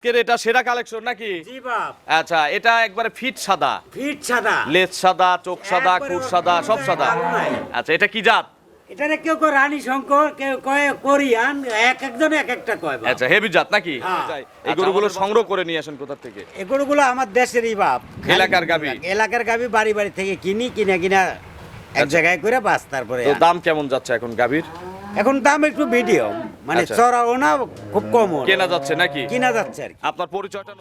এটা সেরা কালেকশন নাকি? জি বাপ। আচ্ছা, এটা একবারে ফিট সাদা, ফিট সাদা, লেজ সাদা, চোখ সাদা, একবারে খুর সাদা, সব সাদা। ভালো নাই। আচ্ছা, এটা কি জাত? এটারে কেউ কয় রানী শঙ্কর, কেউ কয় কোরিয়ান, এক একজন এক একটা কয় বাপ। আচ্ছা, হেভি জাত নাকি? হ্যাঁ। এই গরুগুলো সংগ্রহ করে নিয়ে আসেন কোথা থেকে? এগুলো আমার দেশেরই বাপ, এলাকার গাভী? এলাকার গাভী, বাড়ি বাড়ি থেকে কিনা এক জায়গায় করে বাস। তারপরে তো দাম কেমন যাচ্ছে এখন গাভীর? এখন দাম একটু মিডিয়াম, মানে আচ্ছা। চড়াও না, খুব কম কেনা যাচ্ছে নাকি? কিনা যাচ্ছে আর কি। আপনার পরিচয়টা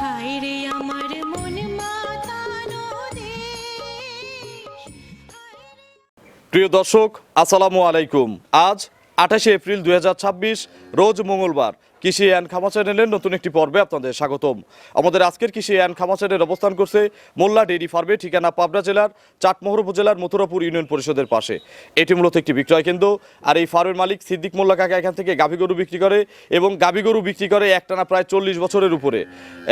হায়রে আমার মন মাতানো দেশ। প্রিয় দর্শক, আসসালামু আলাইকুম। আজ 28শে এপ্রিল 2026 রোজ মঙ্গলবার। কৃষি অ্যান্ড খামা চ্যানেলের নতুন একটি পর্বে আপনাদের স্বাগতম। আমাদের আজকের কৃষি অ্যান্ড খামা চ্যানেল অবস্থান করছে মোল্লা ডেইরি ফার্মে, ঠিকানা পাবনা জেলার চাটমোহর উপজেলার মথুরাপুর ইউনিয়ন পরিষদের পাশে। এটি মূলত একটি বিক্রয় কেন্দ্র। আর এই ফার্মের মালিক সিদ্দিক মোল্লা কাকা এখান থেকে গাভী গরু বিক্রি করে এবং গাভী গরু বিক্রি করে একটানা প্রায় 40 বছরের উপরে।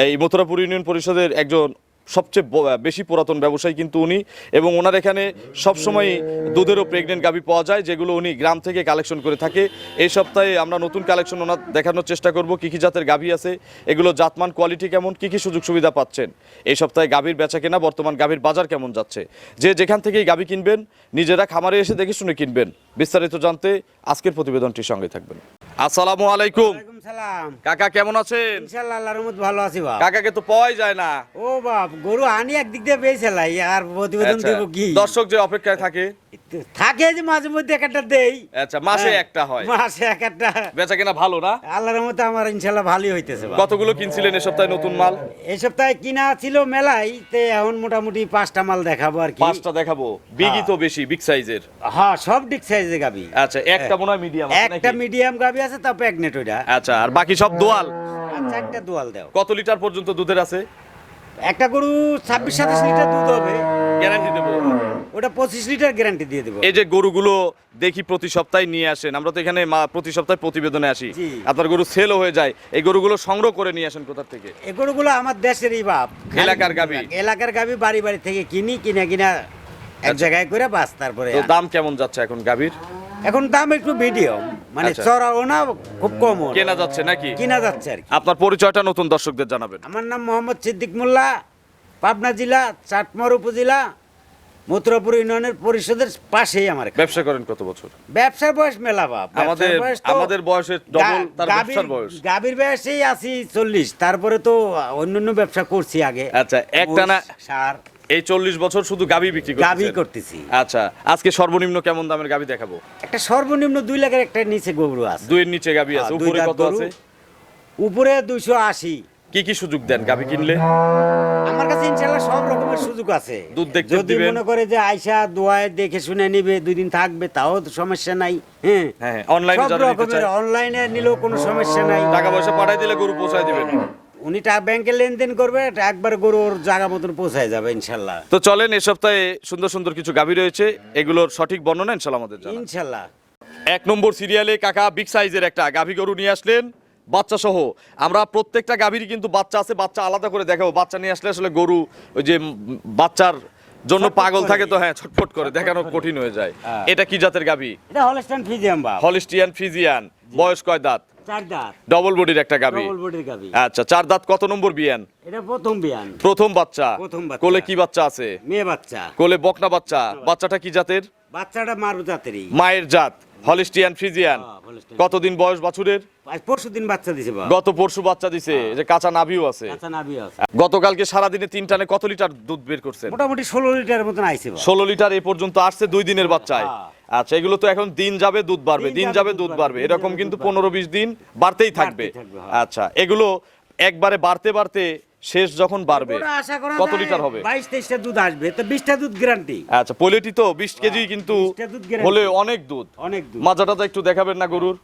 এই মথুরাপুর ইউনিয়ন পরিষদের একজন সবচেয়ে বেশি পুরাতন ব্যবসায়ী কিন্তু উনি, এবং ওনার এখানে সবসময় দুধেরও প্রেগনেন্ট গাভী পাওয়া যায়, যেগুলো উনি গ্রাম থেকে কালেকশন করে থাকে। এই সপ্তাহে আমরা নতুন কালেকশন ওনার দেখানোর চেষ্টা করব, কী কী জাতের গাভী আছে, এগুলো জাতমান কোয়ালিটি কেমন, কী কী সুযোগ সুবিধা পাচ্ছেন। এই সপ্তাহে গাভীর বেচা কেনা, বর্তমান গাভীর বাজার কেমন যাচ্ছে, যে যেখান থেকেই গাভী কিনবেন নিজেরা খামারে এসে দেখে শুনে কিনবেন। বিস্তারিত জানতে আজকের প্রতিবেদনটির সঙ্গে থাকবেন। আসসালামু আলাইকুম ওয়ালাইকুম সালাম। কাকা, কেমন আছেন? ইনশাআল্লাহ আল্লাহর রহমত ভালো আছি বাপ। কাকাকে তো পাওয়াই যায় না। ও বাপ, গরু আনি একদিক দিয়ে বেচালাই, আর প্রতিবেদন আচ্ছা, দেব কি? দর্শক যে অপেক্ষায় থাকে। থাকে যে মাঝে মধ্যে একটা দেই। আচ্ছা, মাসে হ্যাঁ, একটা হয়। মাসে একটা। বেচা কেনা ভালো না? আল্লাহর রহমতে আমার ইনশাআল্লাহ ভালোই হইতেছে বাপ। কতগুলো কিনছিলেন এ সপ্তাহে নতুন মাল? এই সপ্তাহে কিনা ছিল মেলাই, তে এখন মোটামুটি 5টা মাল দেখাবো আর কি। 5টা দেখাবো। বিগই তো বেশি, বিগ সাইজের। হ্যাঁ, সব ডিক সাইজে গাবি। আচ্ছা, একটা মনে হয় মিডিয়াম আছে একটা নাকি? মিডিয়াম গাবি আছে, তা প্রেগনেট ওইটা। আচ্ছা, আর বাকি সব দোয়াল। আর 4টা দোয়াল দাও। কত লিটার পর্যন্ত দুধের আছে? একটা গরু 26-27 লিটার দুধ হবে। গ্যারান্টি দেব। ওটা 25 লিটার গ্যারান্টি দিয়ে দেবো। এই যে গরুগুলো দেখি প্রতি সপ্তাহে নিয়ে আসেন, আমরা তো এখানে প্রতি সপ্তাহে প্রতিবেদনে আসি, জি। আপনার গরু সেলও হয়ে যায়, এই গরুগুলো সংগ্রহ করে নিয়ে আসেন কোথা থেকে? এই গরুগুলো আমার দেশেরই বাপ, এলাকার গাভী? এলাকার গাভী, বাড়ি বাড়ি থেকে কিনা এক আচ্ছা। জায়গায় করে বাস। তারপরে তো দাম কেমন যাচ্ছে এখন গাভীর? এখন দাম একটু মিডিয়াম, মানে আচ্ছা। চড়াও না, খুব কম কেনা যাচ্ছে নাকি? কিনা যাচ্ছে আর কি। আপনার পরিচয়টা নতুন দর্শকদের জানাবেন। আমার নাম মোহাম্মদ সিদ্দিক মোল্লা, পাবনা জেলা চাটমোহর উপজেলা মথুরাপুর ইউনিয়নের পরিষদের পাশেই আমার খামার। ব্যবসা করেন কত বছর? ব্যবসার বয়স মেলা বাপ। আমাদের বয়সের ডবল তার ব্যবসার বয়স। গাভীর বয়সেই আছি 40, তারপরে তো অন্যান্য ব্যবসা করছি আগে। আচ্ছা, একটানা সার এই 40 বছর শুধু গাভী বিক্রি করতেছেন? গাভী করতেছি। আচ্ছা, আজকে সর্বনিম্ন কেমন দামের গাভী দেখাবো? একটা সর্বনিম্ন 2 লাখের একটা নিচে গরু আছে। 2 এর নিচে গাভী আছে। হ্যাঁ, দুই উপরে দাঁত কত গরু। আছে? উপরে 280। কি কি সুযোগ দেন গাভী কিনলে? আমার কাছে ইনশাআল্লাহ সব রকমের সুযোগ আছে। দুধ দেখতে যদি দিবেন? মনে করে যে আয়সা দোয়ায় দেখে শুনে নিবে, 2 দিন থাকবে, তাও তো সমস্যা নাই। হ্যাঁ, হ্যাঁ, অনলাইনে সব যারা নিতে রকমের চায় অনলাইনে নিলেও কোনো সমস্যা নাই। টাকা পয়সা পাঠাই দিলে গরু পৌঁছায় দিবেন। উনি ব্যাংকে লেনদেন করবে, একবার গরুর জায়গা মতন পৌঁছায় যাবে ইনশাআল্লাহ। তো চলেন, এই সপ্তাহে সুন্দর সুন্দর কিছু গাভী রয়েছে, এগুলোর সঠিক বর্ণনা ইনশাআল্লাহ আমাদের জানান। ইনশাআল্লাহ। 1 নম্বর সিরিয়ালে কাকা বিগ সাইজের একটা গাভী গরু নিয়ে আসলেন, বাচ্চা সহ। আমরা প্রত্যেকটা গাভীরই কিন্তু বাচ্চা আছে, বাচ্চা আলাদা করে দেখাবো। বাচ্চা নিয়ে আসলে আসলে গরু ওই যে বাচ্চার জন্য ছটফট পাগল করে। থাকে, তো হ্যাঁ, ছটফট করে দেখানো কঠিন হয়ে যায়। হ্যাঁ। এটা কি জাতের গাভী? এটা হলস্টাইন ফ্রিজিয়ান বাপ। Holstein Friesian. বয়স কয় দাঁত? 4 দাঁত। ডবল বডির একটা গাভী। ডবল বডির গাভী। আচ্ছা, 4 দাঁত। কত নম্বর বিয়ান? এটা প্রথম বিয়ান। প্রথম বাচ্চা। প্রথম বাচ্চা। কোলে কি বাচ্চা আছে? মেয়ে বাচ্চা। কোলে বকনা বাচ্চা। বাচ্চাটা কি জাতের? বাচ্চাটা মারু জাতেরই। মায়ের জাত হলিস্টিয়ান ফ্রিজিয়ান। হ্যাঁ, হলিস্টিয়ান। কতদিন বয়স বাছুরের? আজ পরশুদিন বাচ্চা দিছে বাপ। গত পরশু বাচ্চা দিছে, এই যে কাঁচা নাভিও আছে। কাঁচা নাভি আছে। গতকালকে সারাদিনে 3 টানে কত লিটার দুধ বের করছেন? মোটামুটি 16 লিটারের মতন আইছে বাপ। 16 লিটার এই পর্যন্ত আসছে 2 দিনের বাচ্চায়। হ্যাঁ। আচ্ছা, এগুলো তো এখন দিন যাবে দুধ বাড়বে, দিন যাবে দুধ বাড়বে, দিন এরকম যাবে কিন্তু দুধ 15-20 দিন বাড়তেই থাকবে। বাড়তেই থাকবে, হ্যাঁ। আচ্ছা, এগুলো একবারে বাড়তে বাড়তে শেষ যখন বাড়বে ওটা আশা করা কত যায় লিটার হবে? 22-23টা দুধ আসবে, তো 20টা দুধ গ্যারান্টি। আচ্ছা পলিটি তো 20 কেজি কিন্তু 20টা দুধ guarantee। হলে অনেক দুধ। অনেক দুধ, মাজাটা তো একটু দেখাবেন না গরুর?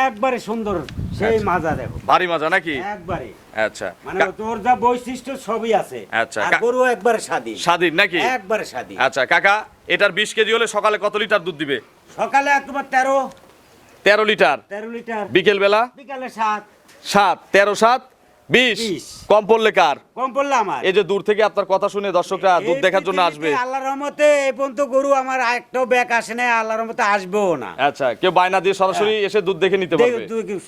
একবারে সুন্দর সেই মাজা দেখো, ভারী মাজা নাকি? একবারে আচ্ছা মানে তোর যা বৈশিষ্ট্য সবই আছে। আচ্ছা, আর গরু একবারে স্বাধীন, স্বাধীন নাকি? একবারে স্বাধীন। আচ্ছা কাকা, এটার 20 কেজি হলে সকালে কত লিটার দুধ দিবে? সকালে একবার 13 লিটার। লিটার, বিকেল বেলা বিকালে 7। 13 7 20। 20 কম পড়লে কার? কম পড়লে আমার। এই যে দূর থেকে আপনার কথা শুনে দর্শকরা দুধ এই দেখার জন্য আসবে। পৃথিবীতে আল্লাহর রহমতে এই পর্যন্ত গরু আমার একটাও ব্যাক আসে না, আল্লাহর রহমতে আসবেও না। আচ্ছা কেউ বায়না দিয়ে সরাসরি এসে দুধ দেখে নিতে পারবে।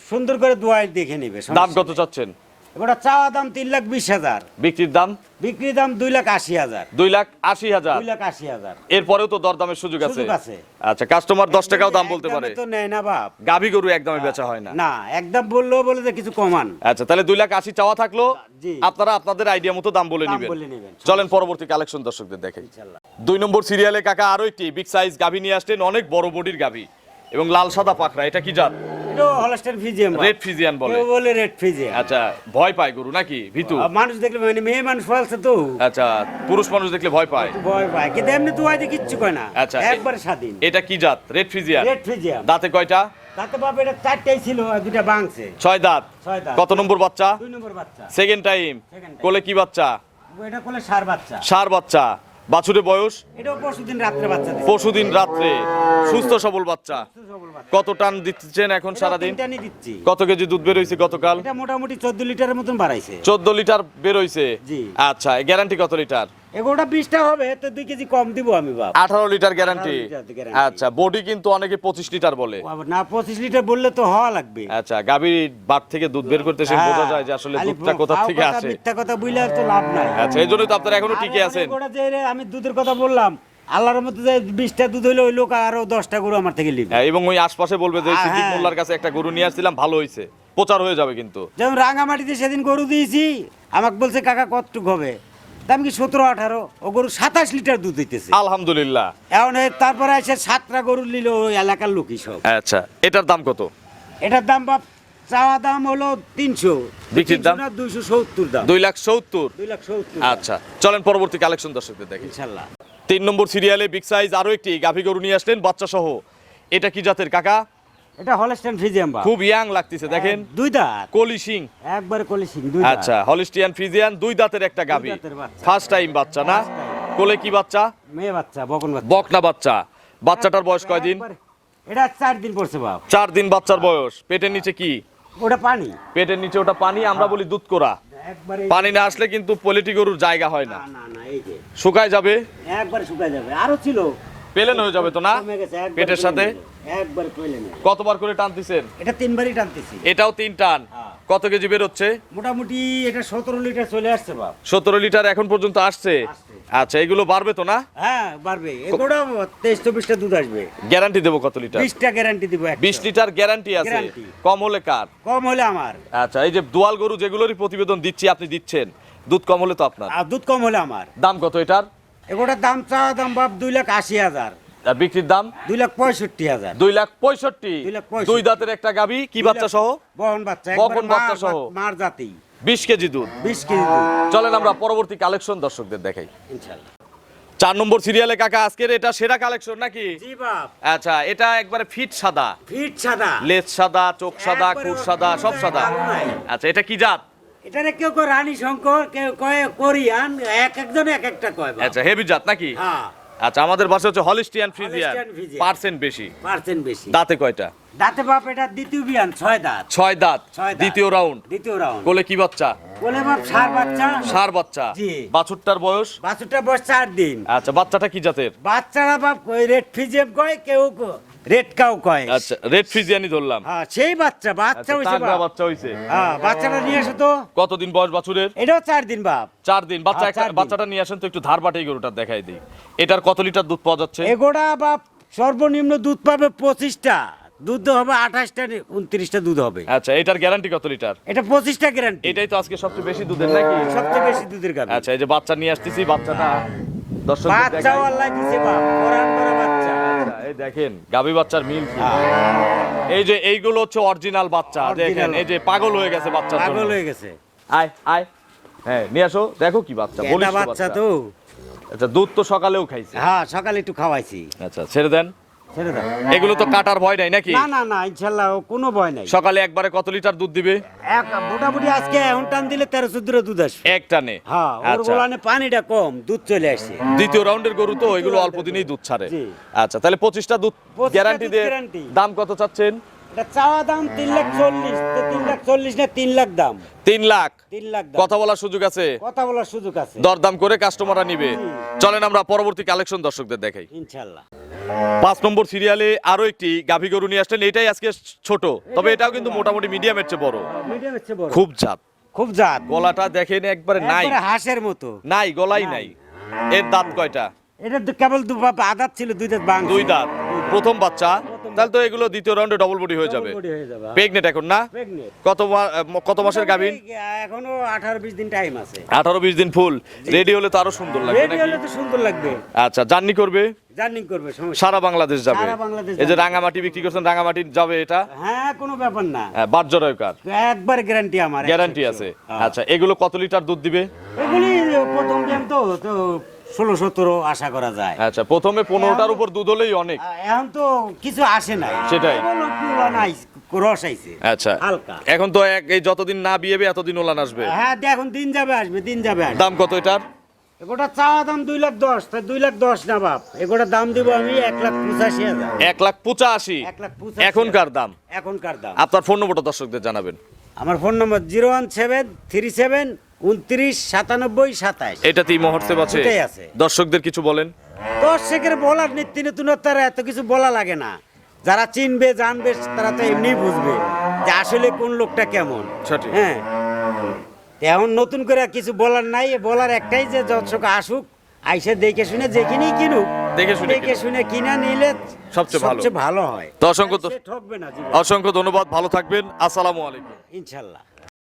সুন্দর করে দোয়াই দেখে নিবে। দাম কত চাচ্ছেন? ওটা চাওয়া দাম 3,20,000, বিক্রির দাম? বিক্রি দাম 2,80,000। 2,80,000। 2,80,000 এরপরেও তো দরদামের সুযোগ আছে। সুযোগ আছে। আচ্ছা কাস্টমার 10 টাকাও দাম বলতে পারে। একদমই তো নেয় না বাপ। গাভী গরু একদমই বেচা হয় না। না, একদম বললেও বলে যে কিছু কমান। আচ্ছা তাহলে 2,80,000 চাওয়া থাকলো, জি। আপনারা আপনাদের আইডিয়া মতো দাম বলে দাম নেবেন। বলে নেবেন। চলেন পরবর্তী কালেকশন দর্শকদের দেখাই। ইনশাআল্লাহ। 2 নম্বর সিরিয়ালে কাকা আরো একটি বিগ সাইজ গাভী নিয়ে আসলেন, অনেক বড় বডির গাভী এবং লাল সাদা পাকড়া। এটা কি জাত? এটা হলস্টাইন ফ্রিজিয়ান। রেড ফ্রিজিয়ান বলে। কেউ বলে রেড ফ্রিজিয়ান। আচ্ছা ভয় পায় গরু নাকি ভীতু? মানুষ দেখলে মানে মেয়ে মানুষ পালছে তো আচ্ছা পুরুষ মানুষ দেখলে ভয় পায়। ভয় পায়, কিন্তু এমনি তো আইতে কিচ্ছু কয় না। আচ্ছা, একবারে স্বাধীন। এটা কি জাত? Red Friesian. Red Friesian. দাঁতে কয়টা? তাতে বাপ এটা 4টাই ছিল, আর 2টা ভাঙছে। 6 দাঁত। 6 দাঁত। কত নম্বর বাচ্চা? 2 নম্বর বাচ্চা। Second time. Second time। কোলে কি বাচ্চা? এটা কোলে সার বাচ্চা। ষাঁড় বাচ্চা। বাছুরের বয়স? এটাও পরশুদিন রাত্রে বাচ্চা দিছে। পরশুদিন রাত্রে। সুস্থ সবল বাচ্চা। সবল বাচ্চা। কত টান দিচ্ছেন এখন সারাদিন? 3টা নিয়ে দিচ্ছি। কত কেজি দুধ বের হইছে গতকাল? এটা মোটামুটি 14 লিটারের মতন বাড়াইছে। 14 লিটার বের হইছে। জি। আচ্ছা গ্যারান্টি কত লিটার? এগুলোটা 20টা হবে, তো 2 কেজি কম দিব আমি বাপ। 18 লিটার গ্যারান্টি। 18 litre guarantee। আচ্ছা বডি কিন্তু অনেকে 25 লিটার বলে। বাবা, না 25 লিটার বললে তো হওয়া লাগবে। আচ্ছা গাভীর বাট থেকে দুধ বের করতেছেন, বোঝা যায় যে আসলে খালি দুধটা কোথা ফাও থেকে কথা, আসে। মিথ্যা কথা বইলে আর তো লাভ নাই। আচ্ছা এই জন্যই তো আপনারা এখনো টিকে আর আছেন। এগুলো যে আমি দুধের কথা বললাম, আল্লাহর মধ্যে যে 20টা দুধ হইলো, ওই লোক আরো 10টা গরু আমার থেকে নিবে। হ্যাঁ, এবং ওই আশপাশে বলবে যে হ্যাঁ, সিদ্দিক হ্যাঁ। মোল্লার কাছে একটা গরু নিয়ে আসছিলাম, ভালো হয়েছে, প্রচার হয়ে যাবে কিন্তু। যেমন রাঙামাটিতে সেদিন গরু দিয়েছি, আমাকে বলছে কাকা কতটুক হবে, দাম কি 17-18, ও গরু 27 লিটার দুধ দিতেছে। আলহামদুলিল্লাহ। এখন তারপরে এসে 7টা গরু নিল ওই এলাকার লোকই সব। আচ্ছা এটার দাম কত? এটার দাম বাপ চাওয়া দাম হলো 300, বিক্রির দাম? 270 দাম। 2,70,000। 270। আচ্ছা চলেন পরবর্তী কালেকশন দর্শকদের দেখি। ইনশাআল্লাহ। 3 নম্বর সিরিয়ালে বিগ সাইজ আরো একটি গাভী গরু নিয়ে আসলেন বাচ্চা সহ। এটা কি জাতের কাকা? এটা হলস্টাইন ফ্রিজিয়ান বাপ। খুব ইয়াং লাগতেছে দেখেন। 2 দাঁত, কলি সিং। একবারে কলি সিং 2 দাঁত। আচ্ছা হলিস্টিয়ান ফ্রিজিয়ান 2 দাঁতের একটা গাভী। দাঁতের বাচ্চা। ফার্স্ট টাইম বাচ্চা না? First time। কোলে কি বাচ্চা? মেয়ে বাচ্চা, বকন বাচ্চা। বকনা বাচ্চা। বাচ্চাটার বয়স কয়দিন? একবারে- এটা 4 দিন পড়ছে বাপ। 4 দিন বাচ্চার বয়স। পেটের নিচে কি? ওটা পানি। পেটের নিচে ওটা পানি, আমরা বলি দুধ কোরা। একবারে পানি না আসলে কিন্তু পলিটি গরুর জায়গা হয় না, না না না, এই যে শুকায় যাবে, একবারে শুকায় যাবে। আরো ছিল, পেলেন হয়ে যাবে তো না? কমে গেছে, একবারে পেটের কমে সাথে গেছে, একবারে কইলে না। কতবার করে টানতেছেন? এটা 3 বারই টানতেছি। এটাও 3 টান। হ্যাঁ। কত কেজি বের হচ্ছে? মোটামুটি এটা 17 লিটার চলে আসছে বাপ। 17 লিটার এখন পর্যন্ত আসছে। আসছে। আচ্ছা এগুলো বাড়বে তো না? হ্যাঁ বাড়বে, এগুলো 23-24টা দুধ আসবে। গ্যারান্টি দেবো কত লিটার? 20টা গ্যারান্টি দিব। 20 লিটার গ্যারান্টি আছে। Guarantee। কম হলে কার? কম হলে আমার, আচ্ছা এই যে দুয়াল গরু যেগুলোরই প্রতিবেদন দিচ্ছি আপনি দিচ্ছেন, দুধ কম হলে তো আপনার। আর দুধ কম হলে আমার। দাম কত এটার? এগুলোর দাম চাওয়া দাম বাপ 2,80,000, আর বিক্রির দাম? 2,65,000। 2,65,000। 2,65,000 2 দাঁতের একটা গাভী, কি বাচ্চা সহ? বহন বাচ্চা, বকন একবারে বাচ্চা সহ। মার জাতি। 20 কেজি দুধ। 20 কেজি দুধ। চলেন আমরা পরবর্তী কালেকশন দর্শকদের দেখাই। ইনশাআল্লাহ। 4 নম্বর সিরিয়ালে কাকা আজকের এটা সেরা কালেকশন নাকি? জি বাপ। আচ্ছা এটা একবারে ফিট সাদা, ফিট সাদা। লেজ সাদা, চোখ সাদা, একবারে খুর সাদা, সব সাদা। কালো নাই। আচ্ছা এটা কি জাত? এটারে কেউ কয় রানী শঙ্কর, কেউ কয় কোরিয়ান, একজন এক একটা কয় বাপ। আচ্ছা হেভি জাত নাকি? হ্যাঁ, আচ্ছা আমাদের বাসা হচ্ছে Holstein Friesian, Holstein Friesian. Percent বেশি। পার্সেন্ট বেশি। দাঁতে কয়টা? দাঁতে বাপ এটা দ্বিতীয় বিয়ান, 6 দাঁত। 6 দাঁত। 6 দাঁত। দ্বিতীয় রাউন্ড। দ্বিতীয় রাউন্ড। কোলে কি বাচ্চা? বলে বাপ সার বাচ্চা। ষাঁড় বাচ্চা। জি। বাছুরটার বয়স? বাছুরটা বয়স 4 দিন। আচ্ছা বাচ্চাটা কি জাতের? বাচ্চারা বাপ ওই রেড ফিজিয়াম কয়, কেউ রেড কাউ কয়। আচ্ছা রেড ফ্রিজিয়ানই ধরলাম। হ্যাঁ সেই বাচ্চা আচ্ছা হইছে তাগড়া বাপ। বাচ্চা হইছে। হ্যাঁ বাচ্চাটা নিয়ে এসো তো। কতদিন বয়স বাছুরের? এটাও 4 দিন বাপ। 4 দিন। বাচ্চা হ্যাঁ, 4 দিন। বাচ্চাটা নিয়ে আসেন তো একটু ধার বাটে গরুটা দেখাই দিই। এটার কত লিটার দুধ পাওয়া যাচ্ছে? এগোড়া বাপ সর্বনিম্ন দুধ পাবে 25টা, দুধ হবে 28টা 29টা দুধ হবে। আচ্ছা এটার গ্যারান্টি কত লিটার? এটা 25টা গ্যারান্টি। এটাই তো আজকে সবচেয়ে বেশি দুধের নাকি? সবচেয়ে বেশি দুধের গাভী। আচ্ছা এই যে বাচ্চা নিয়ে আসতেছি, বাচ্চাটা দর্শক বাচ্চাও আল্লাহ দিছে বাপ, কোরআন করা বাচ্চা। এই দেখেন গাভী বাচ্চার মিল কি। এই যে এইগুলো হচ্ছে অরিজিনাল বাচ্চা। Original। দেখেন এই যে পাগল হয়ে গেছে বাচ্চার জন্য। পাগল হয়ে গেছে। আয় আয় হ্যাঁ নিয়ে আসো, দেখো কি বাচ্চা, এটা বলিষ্ঠ বাচ্চা তো। আচ্ছা, দুধ তো সকালেও খাইছে। হ্যাঁ, সকালে একটু খাওয়াইছি। আচ্ছা, ছেড়ে দেন। ছেড়ে দাও। এগুলো তো কাটার ভয় নাই নাকি? না না না, ইনশাল্লাহ কোনো ভয় নাই। সকালে একবারে কত লিটার দুধ দিবে? মোটামুটি আজকে এখন টান দিলে 13-14 দুধ আসবে। এক টানে? হ্যাঁ, ওর আচ্ছা। গোলানে পানিটা কম, দুধ চলে আসছে। দ্বিতীয় রাউন্ডের গরু তো, ওইগুলো অল্প দিনেই দুধ ছাড়ে। জি। আচ্ছা, তাহলে 25টা দুধ 25টা গ্যারান্টি দুধ দিয়ে। guarantee। দাম কত চাচ্ছেন? এটা চাওয়া দাম 3,40,000, তো 3,40,000 না 3 লাখ দাম। 3 লাখ। 3 লাখ দাম। কথা বলার সুযোগ আছে? কথা বলার সুযোগ আছে দরদাম করে কাস্টমাররা নিবে। চলেন আমরা পরবর্তী কালেকশন দর্শকদের দেখাই। ইনশাল্লাহ। 5 নম্বর সিরিয়ালে আরো একটি গাভী গরু নিয়ে আসলেন। এটাই আজকে ছোট, তবে এটাও কিন্তু মোটামুটি মিডিয়ামের চেয়ে বড়। মিডিয়াম হচ্ছে বড়। খুব জাত, খুব জাত। গলাটা দেখেন একবারে নাই, একবারে হাঁসের মতো। নাই গলাই নাই। নাই। এর দাঁত কয়টা? এটা তো কেবল আদাত ছিল, 2 দাঁত বাং। 2 দাঁত, প্রথম বাচ্চা। তাহলে তো এগুলো দ্বিতীয় রাউন্ডে ডবল বডি হয়ে যাবে। প্রেগনেট এখন না? Pregnant। কত মাসের গাভীন? এখনো 18-20 দিন টাইম আছে। 18-20 দিন ফুল। রেডি হলে তো আরো সুন্দর লাগবে রেডি হলে নাকি? তো সুন্দর লাগবে। আচ্ছা, জার্নি করবে? জার্নিং করবে, সমস্যা। সারা বাংলাদেশ যাবে? সারা বাংলাদেশ এই যে যাবে। রাঙামাটি বিক্রি করছেন, রাঙামাটি যাবে এটা? হ্যাঁ, কোনো ব্যাপার না। বাটজরায়কার একবার গ্যারান্টি আমার। গ্যারান্টি 100%। আছে। হ্যাঁ। আচ্ছা, এগুলো কত লিটার দুধ দিবে? এগুলি প্রথম দিন তো 16-17 আশা করা যায়। আচ্ছা, প্রথমে 15টার উপর দুধ হলেই অনেক। এখন তো কিছু আসে নাই। সেটাই। কেবল কুলা নাই, রস আইছে আচ্ছা, হালকা। এখন তো এই যতদিন না বিয়েবে এতদিন ওলান আসবে। হ্যাঁ, এখন দিন যাবে আসবে, দিন যাবে আসবে। দাম কত এটার? এগোটা চাওয়া দাম 2,10,000, তাই 2,10,000 না বাপ। এগোটা দাম দিব আমি 1,85,000। 1,85,000 1,85,000 এখনকার দাম। এখনকার দাম। আপনার ফোন নম্বরটা দর্শকদের জানাবেন। আমার ফোন নম্বর 01737299727। এটাতেই মহর্সেব আছে? ওটাই আছে। দর্শকদের কিছু বলেন। দর্শকের বলার নিত্য নতুনত্ব এত কিছু বলা লাগে না। যারা চিনবে জানবে তারা তো এমনি বুঝবে যে আসলে কোন লোকটা কেমন। সঠিক। হ্যাঁ, এখন নতুন করে কিছু বলার নাই, বলার একটাই যে দর্শক আসুক, আইসে দেখে শুনে যেখানেই কিনুক, দেখে শুনে দেখে শুনে কিনা নিলে সবচেয়ে ভালো হয়। তো অসংখ্য সে ঠকবে না জীবনে। অসংখ্য ধন্যবাদ, ভালো থাকবেন, আসসালামু আলাইকুম। ইনশাল্লাহ।